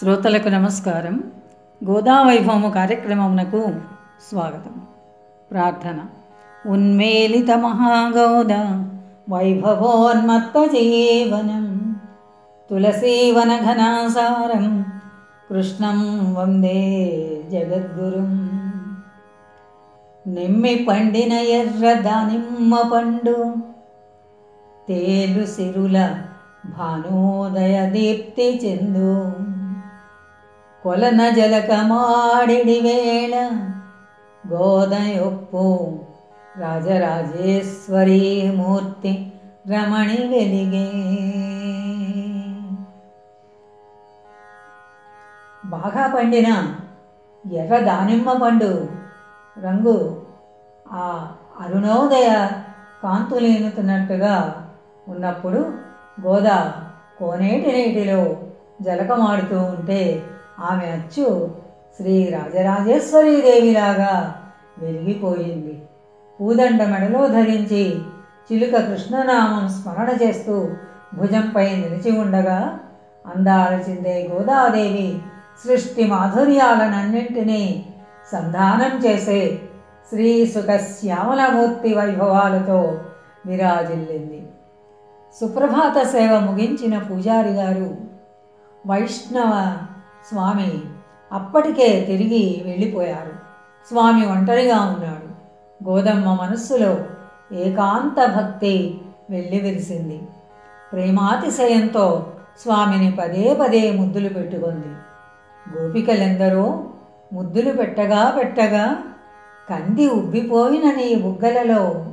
శ్రోతలకు నమస్కారం. గోదావైభవము కార్యక్రమమునకు స్వాగతం. ప్రార్థన. ఉన్మేలిత మహాగౌద వైభవోన్మత్త జీవనం తులసీవన ఘనాసారం కృష్ణం వందే జగద్గురుం. నిమ్మి పండిన ఎర్ర దానిమ్మ పండు తేలు సిరుల భానోదయ దీప్తి చెందు కొలన జలకమాడిడి వేళ గోదయొప్పు రాజరాజేశ్వరీ మూర్తి రమణి వెలిగే. బాగా పండిన ఎర్ర దానిమ్మ పండు రంగు ఆ అరుణోదయ కాంతులేనుతున్నట్టుగా ఉన్నప్పుడు గోదా కోనేటి నీటిలో జలకమాడుతూ ఉంటే ఆమె అచ్చు శ్రీ రాజరాజేశ్వరీదేవిలాగా వెలిగిపోయింది. పూదండ మెడలో ధరించి చిలుక కృష్ణనామం స్మరణ చేస్తూ భుజంపై నిలిచి ఉండగా అందాల చిందే గోదాదేవి సృష్టి మాధుర్యాలనన్నింటినీ సంధానం చేసే శ్రీ సుఖ శ్యామలమూర్తి వైభవాలతో విరాజిల్లింది. సుప్రభాత సేవ ముగించిన పూజారి గారు వైష్ణవ స్వామి అప్పటికే తిరిగి వెళ్ళిపోయారు. స్వామి ఒంటరిగా ఉన్నాడు. గోదమ్మ మనస్సులో ఏకాంత భక్తి వెల్లివిరిసింది. ప్రేమాతిశయంతో స్వామిని పదే పదే ముద్దులు పెట్టుకుంది. గోపికలెందరో ముద్దులు పెట్టగా కంది ఉబ్బిపోయిన నీ బుగ్గలలో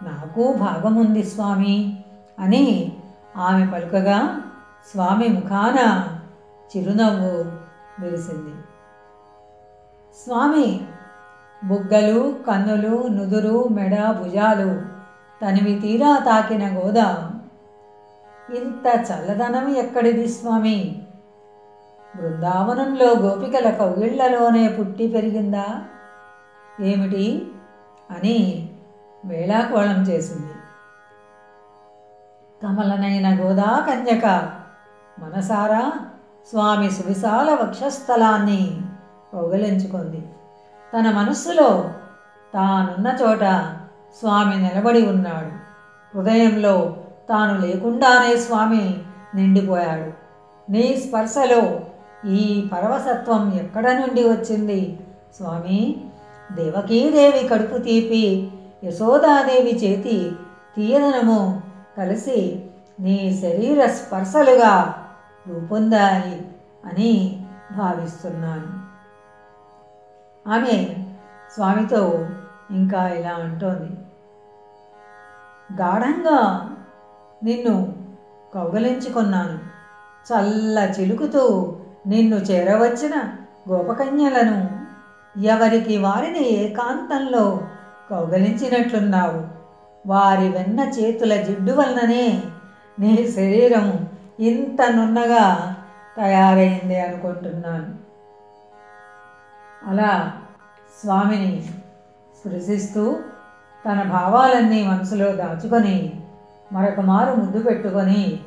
నాకు భాగముంది స్వామి అని ఆమె పలుకగా స్వామి ముఖాన చిరునవ్వు విరిసింది. స్వామి బుగ్గలు, కన్నులు, నుదురు, మెడ, భుజాలు తనివి తీరా తాకిన గోదా ఇంత చల్లదనం ఎక్కడిది స్వామి? బృందావనంలో గోపికల కౌగిళ్లలోనే పుట్టి పెరిగిందా ఏమిటి అని వేళాకోళం చేసింది. కమలనైన గోదా కన్యక మనసారా స్వామి సువిశాల వక్షస్థలాన్ని కౌగిలించుకుంది. తన మనస్సులో తానున్న చోట స్వామి నిలబడి ఉన్నాడు. హృదయంలో తాను లేకుండానే స్వామి నిండిపోయాడు. నీ స్పర్శలో ఈ పరవశత్వం ఎక్కడ నుండి వచ్చింది స్వామి? దేవకీదేవి కడుపు తీపి, యశోదాదేవి చేతి తీయదనము కలిసి నీ శరీర స్పర్శలుగా రూపొందాయి అని భావిస్తున్నాను. ఆమె స్వామితో ఇంకా ఇలా అంటోంది. గాఢంగా నిన్ను కౌగలించుకున్నాను. చల్ల చిలుకుతూ నిన్ను చేరవచ్చిన గోపకన్యలను ఎవరికి వారిని ఏకాంతంలో కౌగలించినట్లున్నావు. వారి వెన్న చేతుల జిడ్డు వలననే నీ శరీరం ఇంత నున్నగా తయారైంది అనుకుంటున్నాను. అలా స్వామిని స్పృశిస్తూ తన భావాలన్నీ మనసులో దాచుకొని మరొక మారు ముద్దు పెట్టుకొని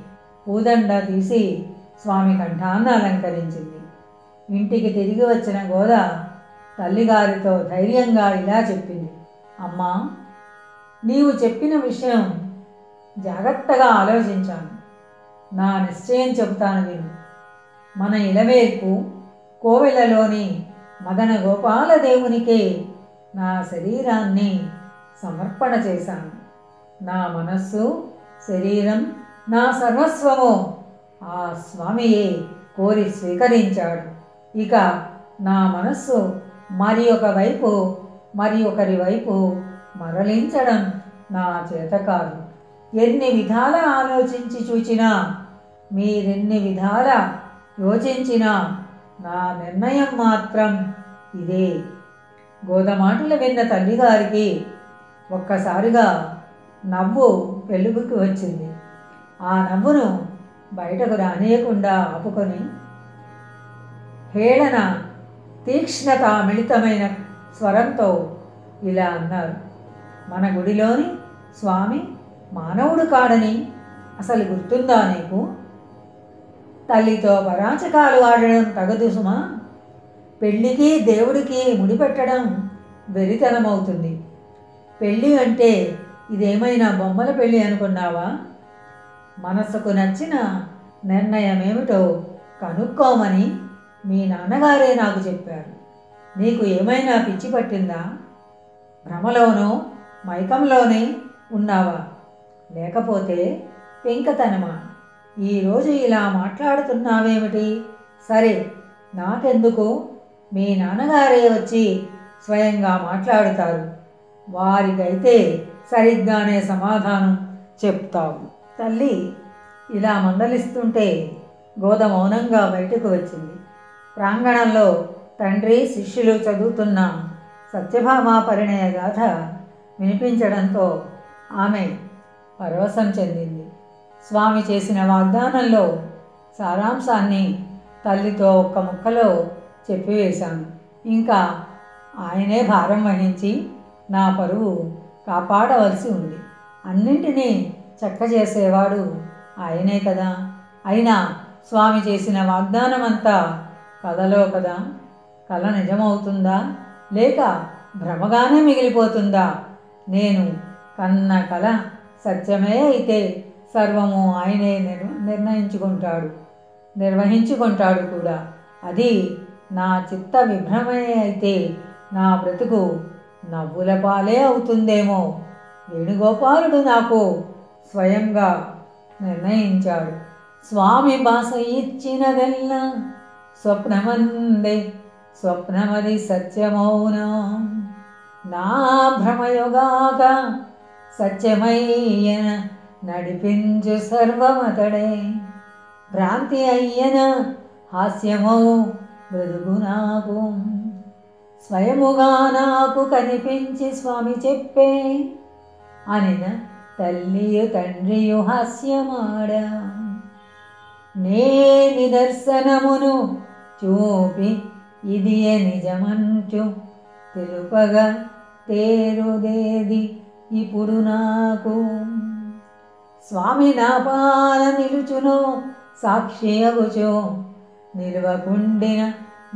పూదండ తీసి స్వామి కంఠాన్ని అలంకరించింది. ఇంటికి తిరిగి వచ్చిన గోదా తల్లిగారితో ధైర్యంగా ఇలా చెప్పింది. అమ్మా, నీవు చెప్పిన విషయం జాగ్రత్తగా ఆలోచించాను. నా నిశ్చయం చెబుతాను విను. మన ఇలవేల్పు కోవెలలోని మదన గోపాల దేవునికే నా శరీరాన్ని సమర్పణ చేశాను. నా మనస్సు, శరీరం, నా సర్వస్వము ఆ స్వామియే కోరి స్వీకరించాడు. ఇక నా మనస్సు మరి ఒకరి వైపు మరలించడం నా చేత కాదు. ఎన్ని విధాల ఆలోచించి చూచినా, మీరెన్ని విధాల యోచించినా నా నిర్ణయం మాత్రం ఇదే. గోదమాటలు విన్న తల్లిగారికి ఒక్కసారిగా నవ్వు పెళ్ళుబుకి వచ్చింది. ఆ నవ్వును బయటకు రానియకుండా ఆపుకొని హేళన తీక్ష్ణత మిళితమైన స్వరంతో ఇలా అన్నారు. మన గుడిలోని స్వామి మానవుడు కాడని అసలు గుర్తుందా నీకు? తల్లితో పరాచకాలు ఆడడం తగదు సుమా. పెళ్ళికి దేవుడికి ముడిపెట్టడం వెరితనమవుతుంది. పెళ్ళి అంటే ఇదేమైనా బొమ్మల పెళ్ళి అనుకున్నావా? మనసుకు నచ్చిన నిర్ణయమేమిటో కనుక్కోమని మీ నాన్నగారే నాకు చెప్పారు. నీకు ఏమైనా పిచ్చి పట్టిందా? భ్రమలోనో మైకంలోనే ఉన్నావా? లేకపోతే పెంకతనమా? ఈరోజు ఇలా మాట్లాడుతున్నావేమిటి? సరే, నాకెందుకు? మీ నాన్నగారే వచ్చి స్వయంగా మాట్లాడుతారు. వారికైతే సరిగ్గానే సమాధానం చెప్తావు. తల్లి ఇలా మందలిస్తుంటే గోద మౌనంగా బయటకు వచ్చింది. ప్రాంగణంలో తండ్రి శిష్యులు చదువుతున్న సత్యభామ పరిణయ గాథ వినిపించడంతో ఆమె పరవశం చెందింది. స్వామి చేసిన వాగ్దానంలో సారాంశాన్ని తల్లితో ఒక్క ముక్కలో చెప్పివేశాను. ఇంకా ఆయనే భారం వహించి నా పరువు కాపాడవలసి ఉంది. అన్నింటినీ చక్కజేసేవాడు ఆయనే కదా. అయినా స్వామి చేసిన వాగ్దానమంతా కలలో కదా. కల నిజమవుతుందా లేక భ్రమగానే మిగిలిపోతుందా? నేను కన్న కల సత్యమే అయితే సర్వము ఆయనే నిర్వహించుకుంటాడు కూడా. అది నా చిత్త విభ్రమే అయితే నా బ్రతుకు నవ్వుల పాలే అవుతుందేమో. వేణుగోపాలుడు నాకు స్వయంగా నిర్ణయించాడు. స్వామి భాష ఇచ్చినదెల్లా స్వప్నమందే, స్వప్నమది సత్యమౌనా. నా భ్రమయుగాక సత్యమయ్యన నడిపించు సర్వమతడే. భ్రాంతి అయ్యన హాస్యమౌ బ్రతుకు నాకు. స్వయముగా నాకు కనిపించి స్వామి చెప్పే అనిన తల్లియు తండ్రియు హాస్యమాడ. నే నిదర్శనమును చూపి ఇది నిజమంచు తెలుపగా తేరుదేది ఇప్పుడు నాకు. స్వామి నా పాల నిలుచును సాక్షియగుచో నిలువకుండిన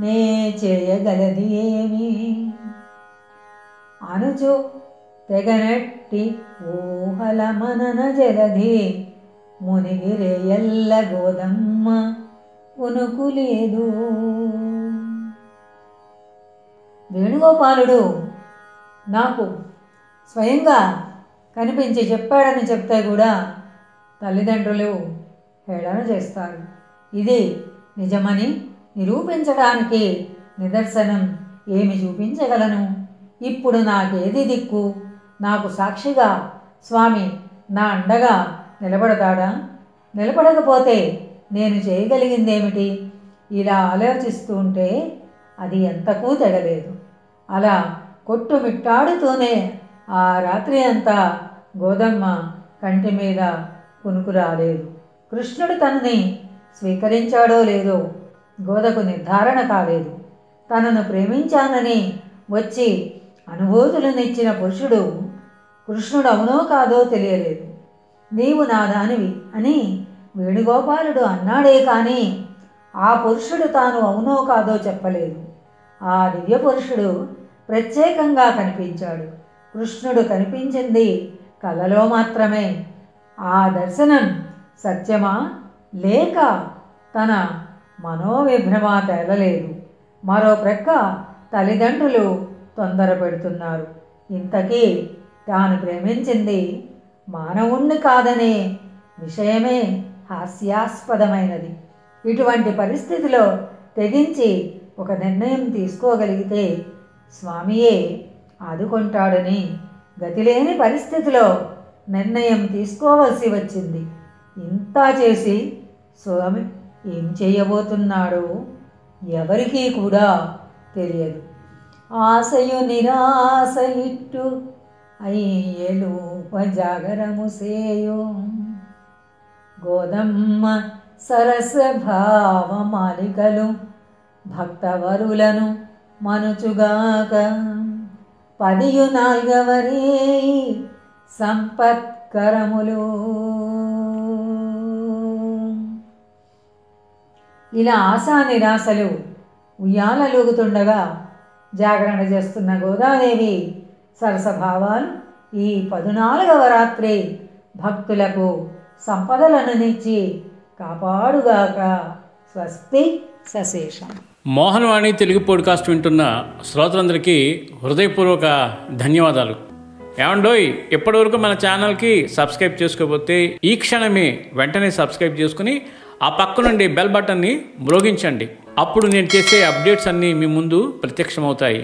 నే చేయగలది ఏమి అనుచు తెగనట్టి ఊహల మనన జలధి మునిగిరేయల్ల గోదమ్మ ఉనుకులేదు. వేణుగోపాలుడు నాకు స్వయంగా కనిపించి చెప్పాడని చెప్తే కూడా తల్లిదండ్రులు హేళన చేస్తారు. ఇది నిజమని నిరూపించడానికి నిదర్శనం ఏమి చూపించగలను? ఇప్పుడు నాకేది దిక్కు? నాకు సాక్షిగా స్వామి నా అండగా నిలబడతాడా? నిలబడకపోతే నేను చేయగలిగిందేమిటి? ఇలా ఆలోచిస్తూ ఉంటే అది ఎంతకూ తెగలేదు. అలా కొట్టుమిట్టాడుతూనే ఆ రాత్రి అంతా గోదమ్మ కంటి మీద కునుకు రాలేదు. కృష్ణుడు తనని స్వీకరించాడో లేదో గోదకు నిర్ధారణ కాలేదు. తనను ప్రేమించానని వచ్చి అనుభూతులనిచ్చిన పురుషుడు కృష్ణుడు అవునో కాదో తెలియలేదు. నీవు నా దానివి అని వేణుగోపాలుడు అన్నాడే కానీ ఆ పురుషుడు తాను అవునో కాదో చెప్పలేదు. ఆ దివ్య పురుషుడు ప్రత్యేకంగా కనిపించాడు. కృష్ణుడు కనిపించింది కలలో మాత్రమే. ఆ దర్శనం సత్యమా లేక తన మనోవిభ్రమ తేలలేదు. మరో ప్రక్క తల్లిదండ్రులు తొందర పెడుతున్నారు. ఇంతకీ తాను ప్రేమించింది మానవుణ్ణి కాదనే విషయమే హాస్యాస్పదమైనది. ఇటువంటి పరిస్థితిలో తెగించి ఒక నిర్ణయం తీసుకోగలిగితే స్వామియే ఆదుకుంటాడని గతిలేని పరిస్థితిలో నిర్ణయం తీసుకోవలసి వచ్చింది. ఇంత చేసి స్వామి ఏం చేయబోతున్నాడో ఎవరికీ కూడా తెలియదు. ఆశయు నిరాశ ఇట్టు అయ్యలూప జాగరము సేయు గోదమ్మ సరస భావ మాలికలు భక్తవరులను మనుచుగాక 14వ సంపత్కరములు. ఇలా ఆశా నిరాశలు ఉయ్యాలలూగుతుండగా జాగరణ చేస్తున్న గోదాదేవి సరసభావాలు ఈ 14వ రాత్రి భక్తులకు సంపదలను నిచ్చి కాపాడుగాక. స్వస్తి సశేషం. మోహనవాణి తెలుగు పాడ్కాస్ట్ వింటున్న శ్రోతలందరికీ హృదయపూర్వక ధన్యవాదాలు. ఏమండోయ్, ఇప్పటివరకు మన ఛానల్కి సబ్స్క్రైబ్ చేసుకోకపోతే ఈ క్షణమే వెంటనే సబ్స్క్రైబ్ చేసుకుని ఆ పక్క నుండి బెల్ బటన్ని మ్రోగించండి. అప్పుడు నేను చేసే అప్డేట్స్ అన్నీ మీ ముందు ప్రత్యక్షమవుతాయి.